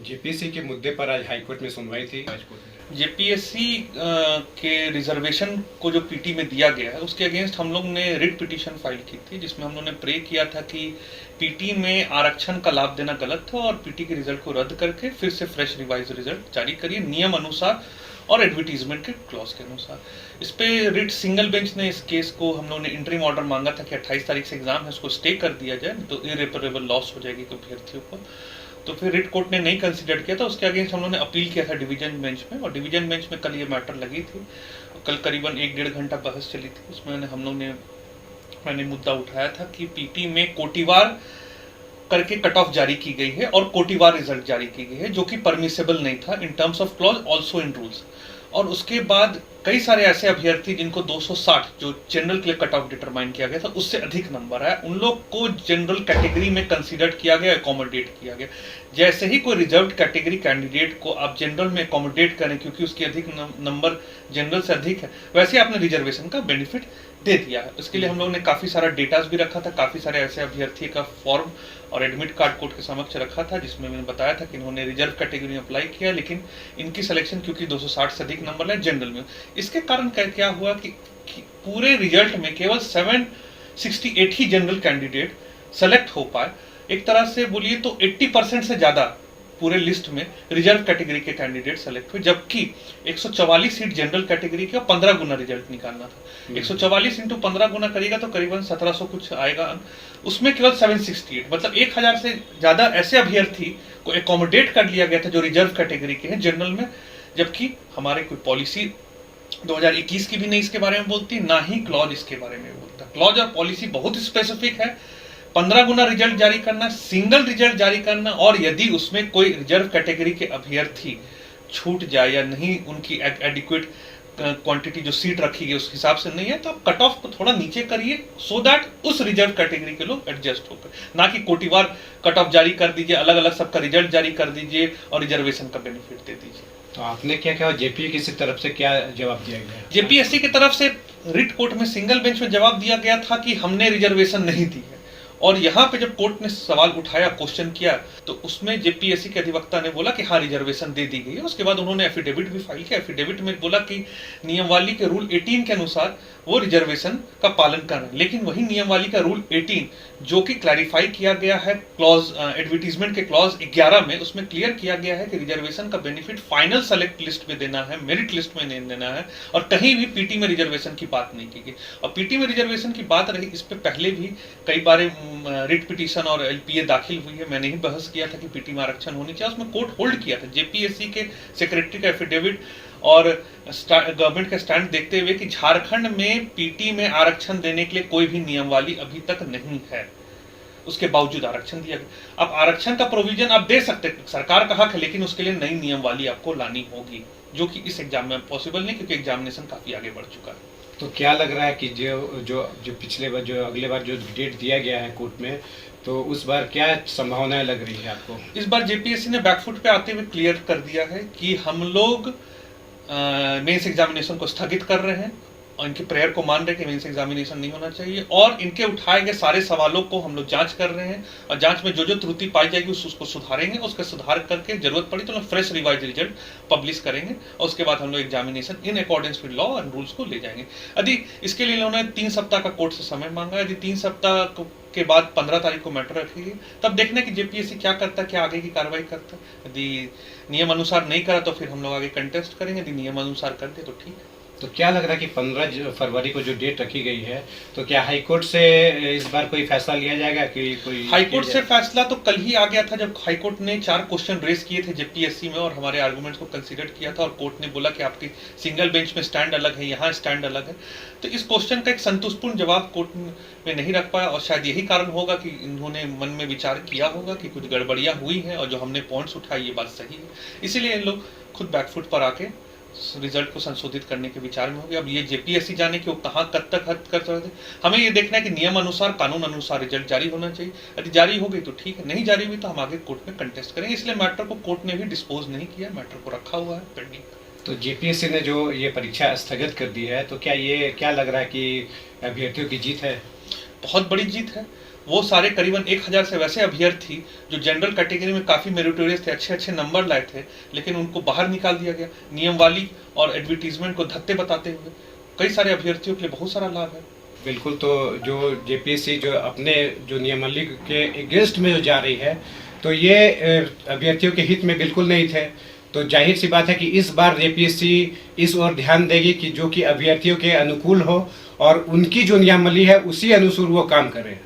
JPSC के मुद्दे पर आज हाईकोर्ट में सुनवाई थी। जेपीएससी के रिजर्वेशन को जो पीटी में दिया गया है उसके अगेंस्ट हम लोग ने रिट पिटीशन फाइल की थी, जिसमें हम लोग ने प्रे किया था कि पीटी में आरक्षण का लाभ देना गलत था और पीटी के रिजल्ट को रद्द करके फिर से फ्रेश रिवाइज रिजल्ट जारी करिए नियम अनुसार और एडवर्टीजमेंट के क्लॉज के अनुसार। इस पे रिट सिंगल बेंच ने इस केस को हम लोग ने इंटरिम ऑर्डर मांगा था कि 28 तारीख से एग्जाम है उसको स्टे कर दिया जाए, तो इरेपरेबल लॉस हो जाएगी अभ्यर्थियों को। तो फिर रिट कोर्ट ने नहीं कंसीडर किया था, उसके अगेंस्ट हम लोगों ने अपील किया था डिवीजन बेंच में, और डिवीजन बेंच में कल ये मैटर लगी थी। कल करीबन 1-1.5 घंटा बहस चली थी। उसमें मैंने मुद्दा उठाया था कि पीटी में कोटिवार करके कट ऑफ जारी की गई है और कोटिवार रिजल्ट जारी की गई है, जो कि परमिसेबल नहीं था in terms of clause also in rules. और उसके बाद कई सारे ऐसे अभ्यर्थी जिनको 260 जो जनरल के लिए कट ऑफ डिटरमाइन किया गया था उससे अधिक नंबर है, उन लोग को जनरल कैटेगरी में कंसीडर किया गया, अकोमोडेट किया गया। जैसे ही कोई रिजर्व कैटेगरी कैंडिडेट को आप जनरल में अकोमोडेट करें क्योंकि उसकी अधिक नंबर जनरल से अधिक है, वैसे आपने रिजर्वेशन का बेनिफिट दे दिया है। उसके लिए हम लोगों ने काफी सारा डेटास भी रखा था, काफी सारे ऐसे अभ्यर्थी का फॉर्म और एडमिट कार्ड कोर्ट के समक्ष रखा था, जिसमें मैंने बताया था कि इन्होंने रिजर्व कैटेगरी में अप्लाई किया, लेकिन इनकी सिलेक्शन क्योंकि 260 से अधिक नंबर है जनरल में। इसके कारण क्या हुआ कि पूरे रिजल्ट में केवल 768 ही जनरल कैंडिडेट सेलेक्ट हो पाए। एक तरह से बोलिए तो 80% से ज्यादा पूरे लिस्ट में रिजर्व कैटेगरी के कैंडिडेट सेलेक्ट हुए, जबकि 144 सीट जनरल कैटेगरी के 15 गुना रिजल्ट निकालना था। 144 इंटू 15 गुना करेगा तो करीबन 1700 कुछ आएगा। उसमें केवल 768 मतलब 1000 से ज्यादा ऐसे अभ्यर्थी को एकोमोडेट कर लिया गया था जो रिजर्व कैटेगरी के हैं जनरल में, जबकि हमारे कोई पॉलिसी 2021 की भी नहीं इसके बारे में बोलती, ना ही क्लॉज इसके बारे में बोलता। क्लॉज और पॉलिसी बहुत स्पेसिफिक है, 15 गुना रिजल्ट जारी करना, सिंगल रिजल्ट जारी करना, और यदि उसमें कोई रिजर्व कैटेगरी के अभ्यर्थी छूट जाए या नहीं, उनकी एडिक्वेट क्वांटिटी जो सीट रखी गई उस हिसाब से नहीं है, तो आप कट ऑफ को थोड़ा नीचे करिए सो दैट उस रिजर्व कैटेगरी के लोग एडजस्ट होकर, ना कि कोटिवार कट ऑफ जारी कर दीजिए, अलग अलग सबका रिजल्ट जारी कर दीजिए और रिजर्वेशन का बेनिफिट दे दीजिए। तो आपने क्या कहा, जेपीएससी की तरफ से क्या जवाब दिया गया? जेपीएससी की तरफ से रिट कोर्ट में सिंगल बेंच में जवाब दिया गया था कि हमने रिजर्वेशन नहीं दी है, और यहाँ पे जब कोर्ट ने सवाल उठाया, क्वेश्चन किया, तो उसमें जेपीएससी के अधिवक्ता ने बोला कि हाँ रिजर्वेशन दे दी गई है। उसके बाद उन्होंने एफिडेविट भी फाइल किया। एफिडेविट में बोला कि नियमावली के रूल 18 के अनुसार वो रिजर्वेशन का पालन कर रहे हैं, लेकिन वही नियमावली का रूल 18 जो कि क्लैरिफाई किया गया है क्लॉज एडवर्टीजमेंट के क्लॉज 11 में, उसमें क्लियर किया गया है कि रिजर्वेशन का बेनिफिट फाइनल सेलेक्ट लिस्ट में देना है, मेरिट लिस्ट में नहीं देना है, और कहीं भी पीटी में रिजर्वेशन की बात नहीं की गई। और पीटी में रिजर्वेशन की बात रही, इस पे पहले भी कई बार रिट पिटीशन और एलपीए दाखिल हुई है। मैंने ही बहस किया था कि पीटी में आरक्षण होनी चाहिए, उसमें कोर्ट होल्ड किया था। जेपीएससी के सेक्रेटरी का एफिडेविट और गवर्नमेंट का स्टैंड देखते हुए कि झारखंड में पीटी में आरक्षण देने के लिए कोई भी नियमावली अभी तक नहीं है, उसके बावजूद आरक्षण दिया गया। अब आरक्षण का प्रोविजन आप दे सकते हैं, सरकार का हक है, लेकिन उसके लिए नई नियमावली आपको लानी होगी, जो कि इस एग्जाम में पॉसिबल नहीं, क्योंकि एग्जामिनेशन काफी आगे बढ़ चुका है। तो क्या लग रहा है कि जो पिछले बार जो अगले बार जो डेट दिया गया है कोर्ट में, तो उस बार क्या संभावनाएं लग रही है आपको? इस बार जेपीएससी ने बैकफुट पे आते हुए क्लियर कर दिया है कि हम लोग मेंस एग्जामिनेशन को स्थगित कर रहे हैं, और इनकी प्रेयर को मान रहे हैं कि मेंस एग्जामिनेशन नहीं होना चाहिए, और इनके उठाए गए सारे सवालों को हम लोग जांच कर रहे हैं, और जांच में जो जो त्रुटि पाई जाएगी उसको सुधारेंगे, उसका सुधार करके जरूरत पड़ी तो फ्रेश रिवाइज रिजल्ट पब्लिश करेंगे, और उसके बाद हम लोग examination in accordance with law and rules को ले जाएंगे। यदि इसके लिए इन्होंने 3 सप्ताह का कोर्ट से समय मांगा, यदि 3 सप्ताह के बाद 15 तारीख को मैटर रखेगी, तब देखना कि जेपीएससी क्या करता है, क्या आगे की कार्रवाई करता है। यदि नियम अनुसार नहीं करा तो फिर हम लोग आगे कंटेस्ट करेंगे, यदि नियम अनुसार कर दे तो ठीक है। तो क्या लग रहा है कि 15 फरवरी को जो डेट रखी गई है, तो क्या हाईकोर्ट से इस बार कोई फैसला लिया जाएगा कि कोई? हाईकोर्ट से फैसला तो कल ही आ गया था, जब हाईकोर्ट ने 4 क्वेश्चन रेज किए थे जेपीएससी में और हमारे आर्गुमेंट्स को कंसीडर किया था, और कोर्ट ने बोला कि आपकी सिंगल बेंच में स्टैंड अलग है, यहाँ स्टैंड अलग है। तो इस क्वेश्चन का एक संतुष्टपूर्ण जवाब कोर्ट में नहीं रख पाया, और शायद यही कारण होगा कि इन्होंने मन में विचार किया होगा कि कुछ गड़बड़ियां हुई हैं, और जो हमने पॉइंट्स उठाई ये बात सही है, इसीलिए इन लोग खुद बैकफुट पर आके रिजल्ट को संशोधित करने के विचार में होगी। अब ये जेपीएससी जाने की वो कहाँ कब तक हद कर सकते हैं, हमें ये देखना है कि नियम अनुसार, कानून अनुसार रिजल्ट जारी होना चाहिए। यदि जारी हो गई तो ठीक है, नहीं जारी हुई तो हम आगे कोर्ट में कंटेस्ट करेंगे। इसलिए मैटर को कोर्ट ने भी डिस्पोज नहीं किया, मैटर को रखा हुआ है पेंडिंग। तो जेपीएससी ने जो ये परीक्षा स्थगित कर दी है, तो क्या लग रहा है कि अभ्यर्थियों की जीत है? बहुत बड़ी जीत है। वो सारे करीबन 1000 से वैसे अभ्यर्थी जो जनरल कैटेगरी में काफी मेरिटोरियस थे, अच्छे अच्छे नंबर लाए थे, लेकिन उनको बाहर निकाल दिया गया नियमवाली और एडवर्टीजमेंट को धत्ते बताते हुए। कई सारे अभ्यर्थियों के लिए बहुत सारा लाभ है। बिल्कुल, तो जो जेपीएससी जो अपने जो नियमावली के अगेंस्ट में जो जा रही है, तो ये अभ्यर्थियों के हित में बिल्कुल नहीं थे। तो जाहिर सी बात है कि इस बार जेपीएससी इस ओर ध्यान देगी कि जो कि अभ्यर्थियों के अनुकूल हो और उनकी जो नियमावली है उसी अनुसार वो काम करें।